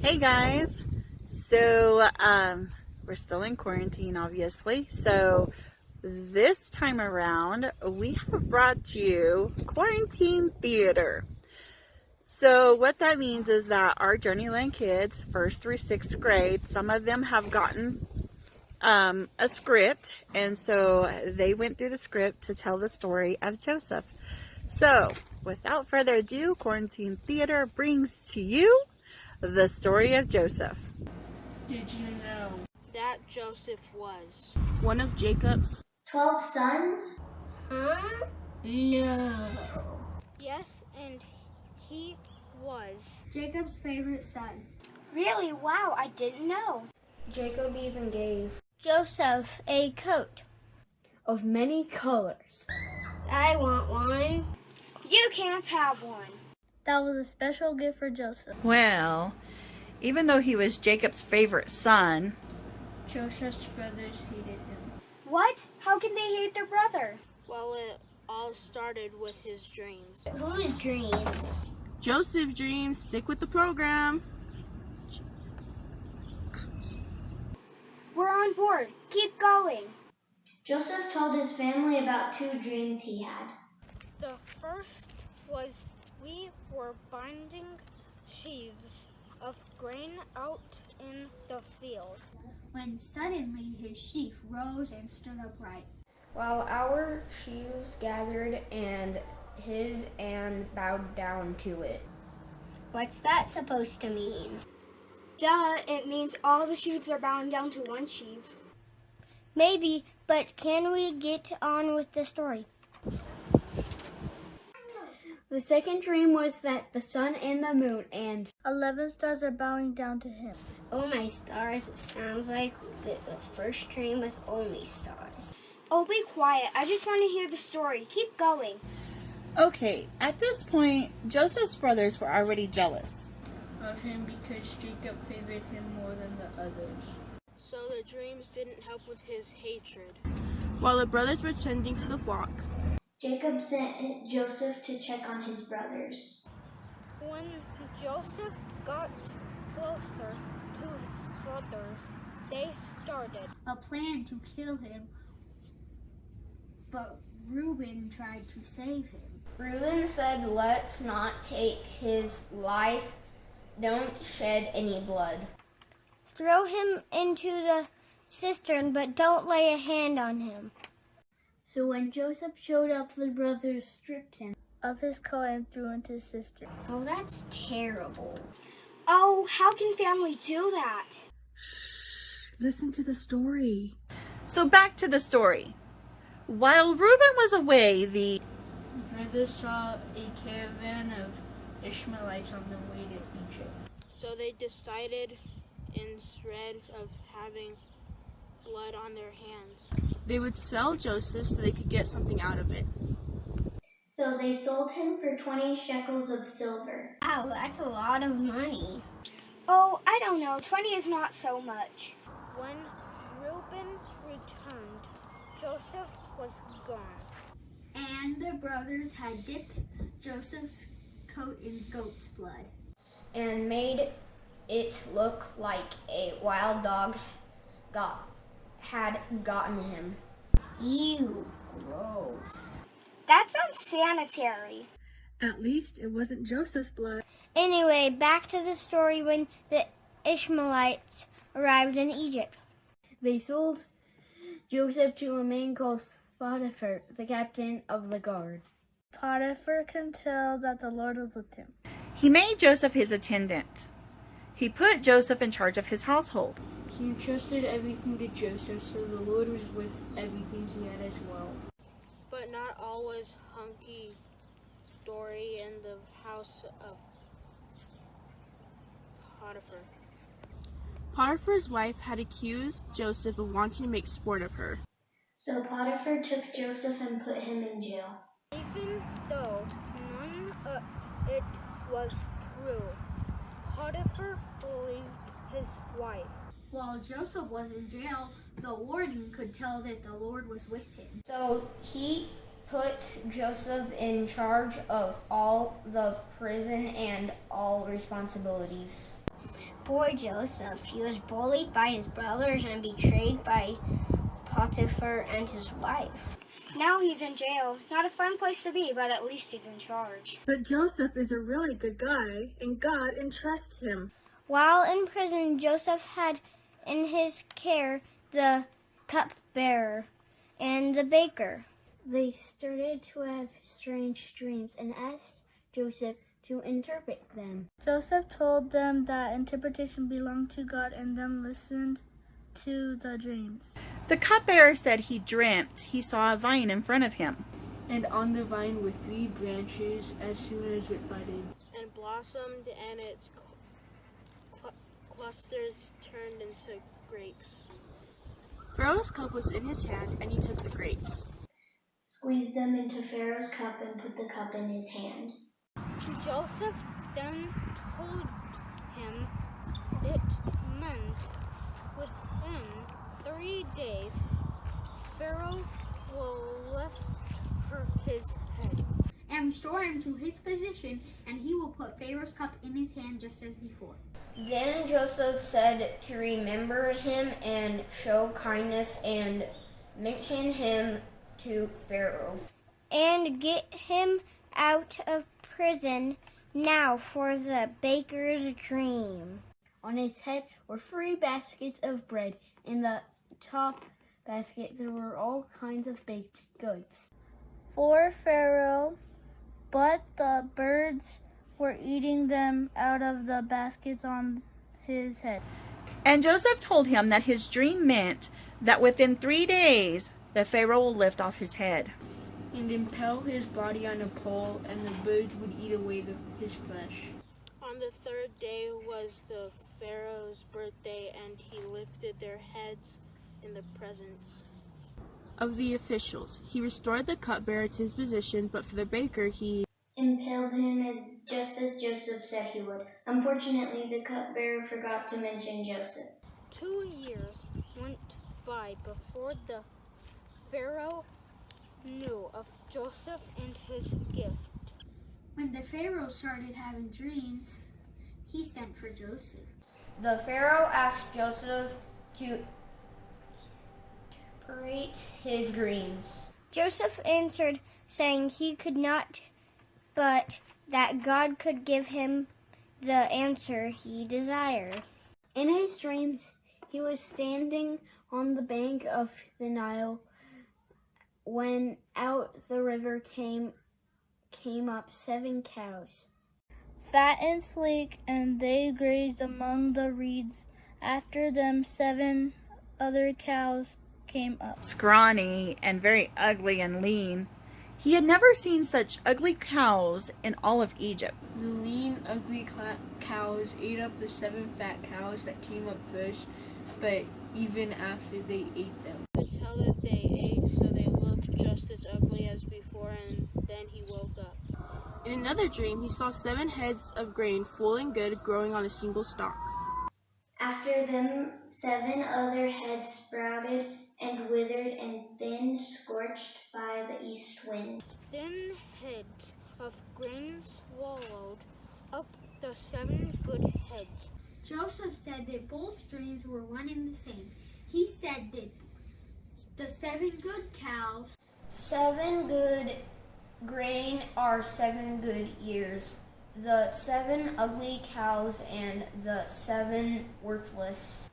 Hey guys, so we're still in quarantine obviously, so this time around we have brought you Quarantine Theater. So what that means is that our Journeyland kids, 1st through 6th grade, some of them have gotten a script, and so they went through the script to tell the story of Joseph. So without further ado, Quarantine Theater brings to you the story of Joseph. Did you know that Joseph was one of Jacob's 12 sons? Huh? No. Yes, and he was Jacob's favorite son. Really? Wow, I didn't know. Jacob even gave Joseph a coat of many colors. I want one. You can't have one. That was a special gift for Joseph. Well, even though he was Jacob's favorite son, Joseph's brothers hated him. What? How can they hate their brother? Well, it all started with his dreams. Whose dreams? Joseph's dreams. Stick with the program. We're on board. Keep going. Joseph told his family about 2 dreams he had. The first was we were binding sheaves of grain out in the field, when suddenly his sheaf rose and stood upright. While our sheaves gathered and his and bowed down to it. What's that supposed to mean? Duh, it means all the sheaves are bowing down to one sheaf. Maybe, but can we get on with the story? The second dream was that the sun and the moon and 11 stars are bowing down to him. oh my stars, it sounds like the first dream was only stars. Oh, be quiet. I just want to hear the story. Keep going. okay, at this point, Joseph's brothers were already jealous. Of him because Jacob favored him more than the others. So the dreams didn't help with his hatred. While the brothers were tending to the flock, Jacob sent Joseph to check on his brothers. When Joseph got closer to his brothers, they started A plan to kill him, but Reuben tried to save him. Reuben said, "Let's not take his life. Don't shed any blood." Throw him into the cistern, but don't lay a hand on him. So when Joseph showed up, the brothers stripped him Of his coat and threw into his cistern. Oh, that's terrible. Oh, how can family do that? listen to the story. So back to the story. While Reuben was away, the Brothers saw a caravan of Ishmaelites on the way to Egypt. So they decided, instead of having blood on their hands, They would sell Joseph so they could get something out of it. So they sold him for 20 shekels of silver. Wow, that's a lot of money. Oh, I don't know. 20 is not so much. when Reuben returned, Joseph was gone. And the brothers had dipped Joseph's coat in goat's blood. And made it look like a wild dog had gotten him. Ew, gross. That's unsanitary. At least it wasn't Joseph's blood. Anyway, back to the story when the Ishmaelites arrived in Egypt. They sold Joseph to a man called Potiphar, the captain of the guard. Potiphar could tell that the Lord was with him. he made Joseph his attendant. He put Joseph in charge of his household. He entrusted everything to Joseph, so the Lord was with everything he had as well. But not all was hunky-dory in the house of Potiphar. Potiphar's wife had accused Joseph of wanting to make sport of her. So Potiphar took Joseph and put him in jail. Even though none of it was true, Potiphar believed his wife. While Joseph was in jail, the warden could tell that the Lord was with him. So he put Joseph in charge of all the prison and all responsibilities. Poor Joseph. He was bullied by his brothers and betrayed by Potiphar and his wife. Now he's in jail. Not a fun place to be, but at least he's in charge. But Joseph is a really good guy, and God entrusts him. While in prison, Joseph had in his care the cupbearer and the baker. They started to have strange dreams and asked Joseph to interpret them. Joseph told them that interpretation belonged to God and then listened to the dreams. The cupbearer said he dreamt he saw a vine in front of him. And on the vine were 3 branches as soon as it budded. And blossomed, and its clusters turned into grapes. Pharaoh's cup was in his hand, and he took the grapes. Squeezed them into Pharaoh's cup and put the cup in his hand. Joseph then told him it meant within 3 days Pharaoh will lift his head And restore him to his position, and he will put Pharaoh's cup in his hand just as before. Then Joseph said to remember him and show kindness and mention him to Pharaoh. And get him out of prison now for the baker's dream. On his head were 3 baskets of bread. In the top basket there were all kinds of baked goods. For Pharaoh, but the birds were eating them out of the baskets on his head. And Joseph told him that his dream meant that within 3 days the Pharaoh will lift off his head And impale his body on a pole, and the birds would eat away his flesh. On the 3rd day was the Pharaoh's birthday, and he lifted their heads in the presence Of the officials, he restored the cupbearer to his position, but for the baker, he Impaled him just as Joseph said he would. Unfortunately, the cupbearer forgot to mention Joseph. 2 years went by before the Pharaoh knew of Joseph and his gift. When the Pharaoh started having dreams, he sent for Joseph. The Pharaoh asked Joseph to interpret his dreams. Joseph answered, saying he could not, but that God could give him the answer he desired. In his dreams he was standing on the bank of the Nile when out the river came up 7 cows. Fat and sleek, and they grazed among the reeds. After them 7 other cows came up. scrawny and very ugly and lean. He had never seen such ugly cows in all of Egypt. The lean, ugly cows ate up the 7 fat cows that came up first, but even after they ate them. Could tell that they ate, so they looked just as ugly as before, and then he woke up. In another dream, he saw 7 heads of grain, full and good, growing on a single stalk. After them, 7 other heads sprouted and withered and thin, scorched by the east wind. Then heads of grain swallowed up the 7 good heads. Joseph said that both dreams were one and the same. He said that the 7 good cows 7 good grain are 7 good years. The 7 ugly cows and the 7 worthless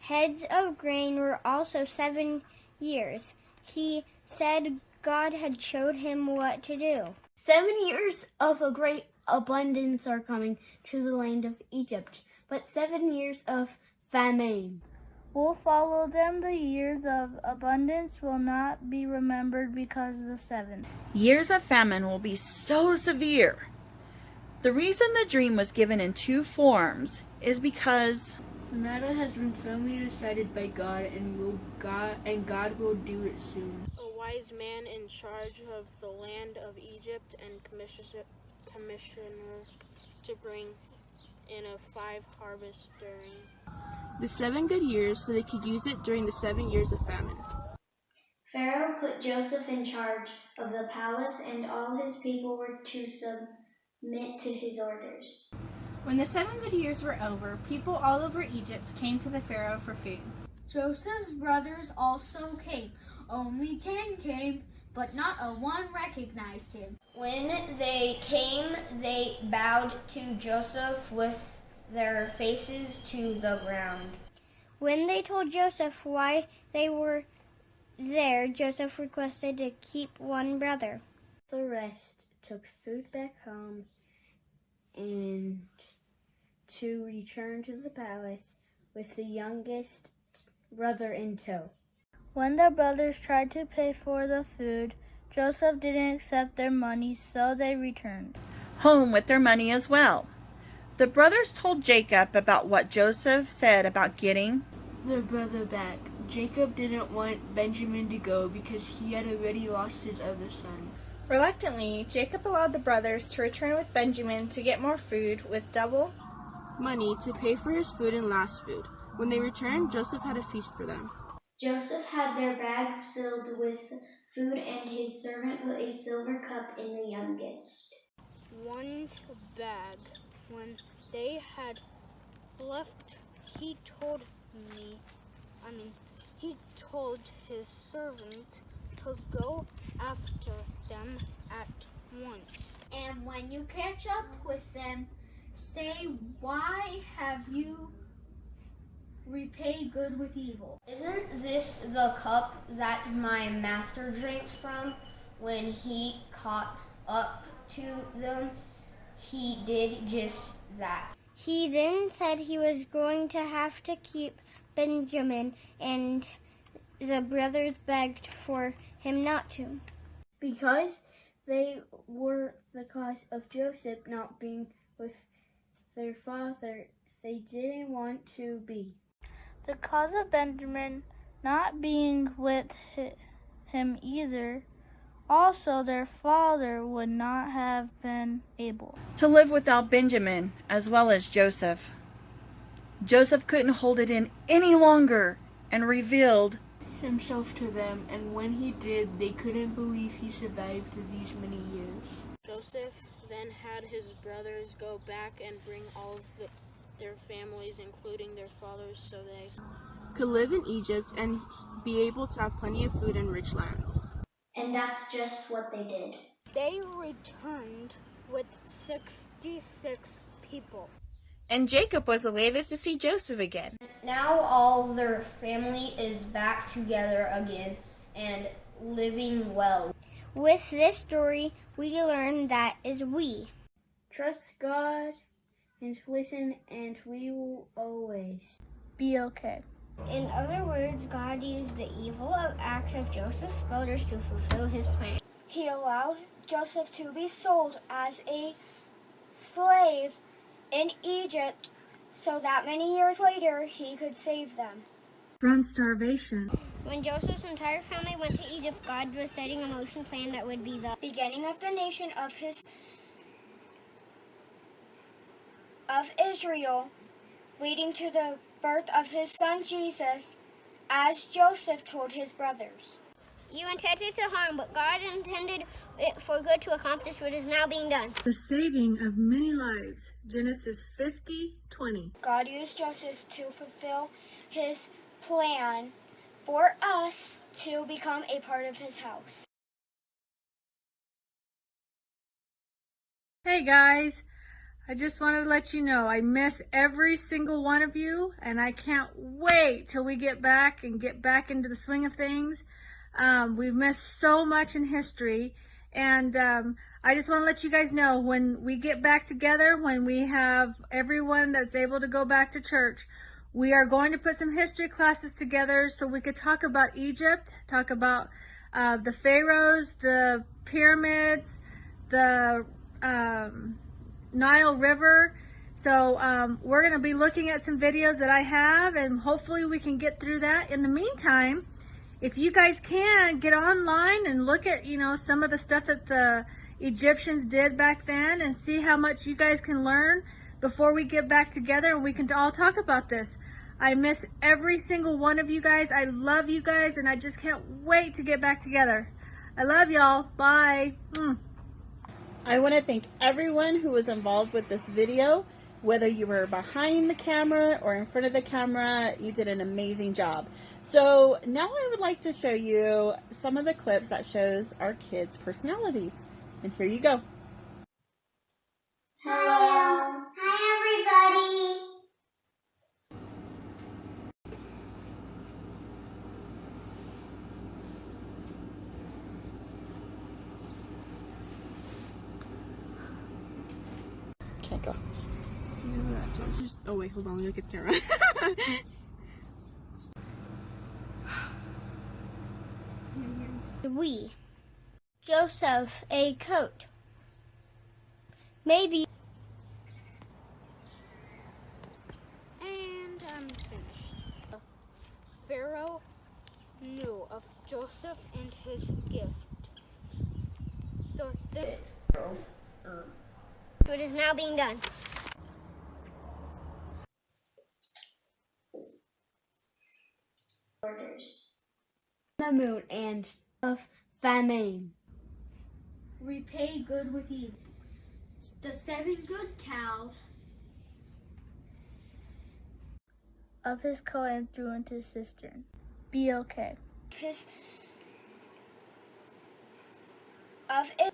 Heads of grain were also 7 years. He said God had showed him what to do. 7 years of a great abundance are coming to the land of Egypt, but 7 years of famine will follow them. The years of abundance will not be remembered because of the 7. Years of famine will be so severe. The reason the dream was given in 2 forms is because The matter has been firmly decided by God, and God will do it soon. A wise man in charge of the land of Egypt and commissioner to bring in a 5 harvest during The 7 good years, so they could use it during the 7 years of famine. Pharaoh put Joseph in charge of the palace, and all his people were to submit to his orders. When the 7 good years were over, people all over Egypt came to the Pharaoh for food. Joseph's brothers also came. Only 10 came, but not a one recognized him. When they came, they bowed to Joseph with their faces to the ground. When they told Joseph why they were there, Joseph requested to keep one brother. The rest took food back home and to return to the palace with the youngest brother in tow. When the brothers tried to pay for the food, Joseph didn't accept their money, so they returned home with their money as well. The brothers told Jacob about what Joseph said about getting their brother back. Jacob didn't want Benjamin to go because he had already lost his other son. Reluctantly, Jacob allowed the brothers to return with Benjamin to get more food with double money to pay for his food and last food. When they returned, Joseph had a feast for them. Joseph had their bags filled with food, and his servant put a silver cup in the youngest one's bag. When they had left, he told his servant to go after them at once. And when you catch up with them, say, why have you repaid good with evil? Isn't this the cup that my master drinks from? When he caught up to them, he did just that. He then said he was going to have to keep Benjamin, and the brothers begged for him not to. Because they were the cause of Joseph not being with their father, they didn't want to be. the cause of Benjamin not being with him either. Also, their father would not have been able to live without Benjamin as well as Joseph. Joseph couldn't hold it in any longer and revealed himself to them, and when he did, they couldn't believe he survived these many years. Joseph then had his brothers go back and bring all of their families, including their fathers, so they could live in Egypt and be able to have plenty of food and rich lands. And that's just what they did. They returned with 66 people. And Jacob was elated to see Joseph again. Now all their family is back together again and living well. With this story, we learn that is we trust God and listen, and we will always be okay. In other words, God used the evil acts of Joseph's brothers to fulfill his plan. He allowed Joseph to be sold as a slave in Egypt so that many years later he could save them from starvation. When Joseph's entire family went to Egypt, God was setting a motion plan that would be the beginning of the nation of Israel, leading to the birth of his son Jesus, as Joseph told his brothers. You intended to harm, but God intended it for good to accomplish what is now being done. The saving of many lives. Genesis 50:20. God used Joseph to fulfill his plan for us to become a part of his house. Hey guys, I just wanted to let you know I miss every single one of you, and I can't wait till we get back into the swing of things. We've missed so much in history, and I just want to let you guys know when we get back together, when we have everyone that's able to go back to church, we are going to put some history classes together so we could talk about Egypt, talk about the pharaohs, the pyramids, the Nile River. So we're going to be looking at some videos that I have, and hopefully we can get through that. In the meantime, if you guys can, get online and look at, some of the stuff that the Egyptians did back then and see how much you guys can learn before we get back together and we can all talk about this. I miss every single one of you guys. I love you guys, and I just can't wait to get back together. I love y'all. Bye. I want to thank everyone who was involved with this video. Whether you were behind the camera or in front of the camera, you did an amazing job. So now I would like to show you some of the clips that shows our kids' personalities. And here you go. Hello. Hi, everybody. Can't go. Oh wait, hold on, let me look at the camera. We. Joseph a coat. Maybe. And I'm finished. Pharaoh knew of Joseph and his gift. It is now being done. Orders. The moon and of famine. Repay good with evil. The 7 good cows. Of his coat and threw into his cistern. Be okay. Of it.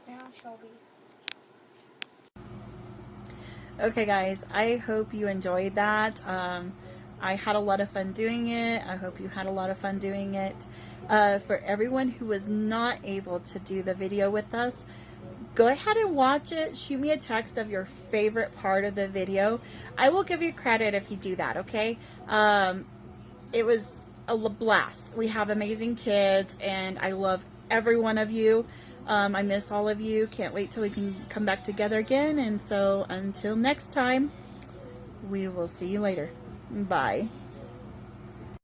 Now Shelby. Okay guys, I hope you enjoyed that. I had a lot of fun doing it. I hope you had a lot of fun doing it. For everyone who was not able to do the video with us, go ahead and watch it. Shoot me a text of your favorite part of the video. I will give you credit if you do that, okay? It was a blast. We have amazing kids and I love every one of you. I miss all of you. Can't wait till we can come back together again. And so until next time, we will see you later. Bye.